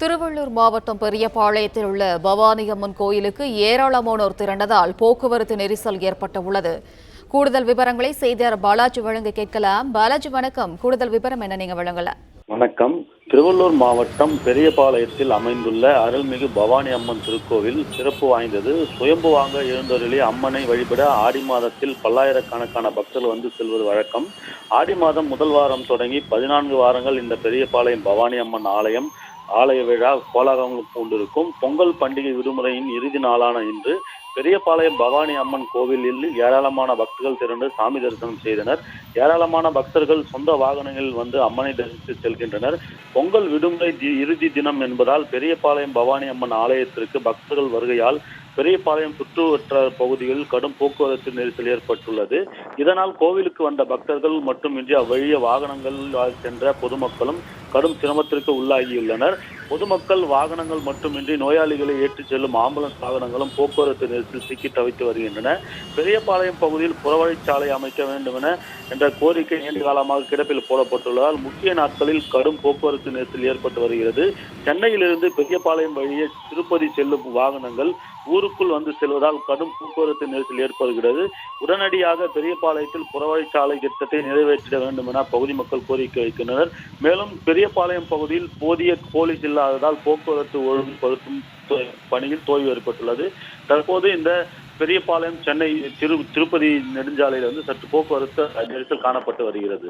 திருவள்ளூர் மாவட்டம் பெரியபாளையத்தில் உள்ள பவானி அம்மன் கோயிலுக்கு ஏராளமானோர் திரண்டதால் போக்குவரத்து நெரிசல் ஏற்பட்டுள்ளது. கூடுதல் விவரங்களை செய்தியாளர் பாலாஜி வழங்க கேட்கலாம். பாலாஜி வணக்கம். கூடுதல் விவரம் என்ன நீங்க வழங்கல? வணக்கம். திருவள்ளூர் மாவட்டம் பெரியபாளையத்தில் அமைந்துள்ள அருள்மிகு பவானி அம்மன் திருக்கோவில் சிறப்பு வாய்ந்தது. சுயம்புவாக எழுந்தருளி அம்மனை வழிபட ஆடி மாதத்தில் பல்லாயிரக்கணக்கான பக்தர்கள் செல்வது வழக்கம். ஆடி மாதம் முதல் வாரம் தொடங்கி 14 வாரங்கள் இந்த பெரியபாளையம் பவானி அம்மன் ஆலய விழா கோலாகலம் பூண்டிருக்கும். பொங்கல் பண்டிகை விடுமுறையின் இறுதி நாளான இன்று பெரியபாளையம் பவானி அம்மன் கோவிலில் ஏராளமான பக்தர்கள் திரண்டு சாமி தரிசனம் செய்தனர். ஏராளமான பக்தர்கள் சொந்த வாகனங்களில் அம்மனை தரிசித்து செல்கின்றனர். பொங்கல் விடுமுறை இறுதி தினம் என்பதால் பெரியபாளையம் பவானி அம்மன் ஆலயத்திற்கு பக்தர்கள் வருகையால் பெரியபாளையம் சுற்றுவட்டார பகுதிகளில் கடும் போக்குவரத்து நெரிசல் ஏற்பட்டுள்ளது. இதனால் கோவிலுக்கு வந்த பக்தர்கள் மட்டுமின்றி அவ்வழிய வாகனங்கள் சென்ற பொதுமக்களும் கடும் சிரமத்திற்கு உள்ளாகியுள்ளனர். பொதுமக்கள் வாகனங்கள் மட்டுமின்றி நோயாளிகளை ஏற்றிச் செல்லும் ஆம்புலன்ஸ் வாகனங்களும் போக்குவரத்து நெரிசல் சிக்கி தவித்து வருகின்றன. பெரியபாளையம் பகுதியில் புறவழிச்சாலை அமைக்க வேண்டும் என்ற கோரிக்கை நீண்ட காலமாக கிடப்பில் போடப்பட்டுள்ளதால் முக்கிய நாட்களில் கடும் போக்குவரத்து நெரிசல் ஏற்பட்டு வருகிறது. சென்னையிலிருந்து பெரியபாளையம் வழியே திருப்பதி செல்லும் வாகனங்கள் ஊருக்குள் செல்வதால் கடும் போக்குவரத்து நெரிசல் ஏற்படுகிறது. உடனடியாக பெரியபாளையத்தில் புறவழிச்சாலை திட்டத்தை நிறைவேற்றிட வேண்டும் என பகுதி மக்கள் கோரிக்கை வைக்கின்றனர். மேலும் பெரியபாளையம் பகுதியில் போதிய போலீஸ் இல்லாததால் போக்குவரத்து ஒழுங்குபடுத்தும் பணியில் தோய்வு ஏற்பட்டுள்ளது. தற்போது இந்த பெரியபாளையம் சென்னை திருப்பதி நெடுஞ்சாலையில் சற்று போக்குவரத்து நெரிசல் காணப்பட்டு வருகிறது.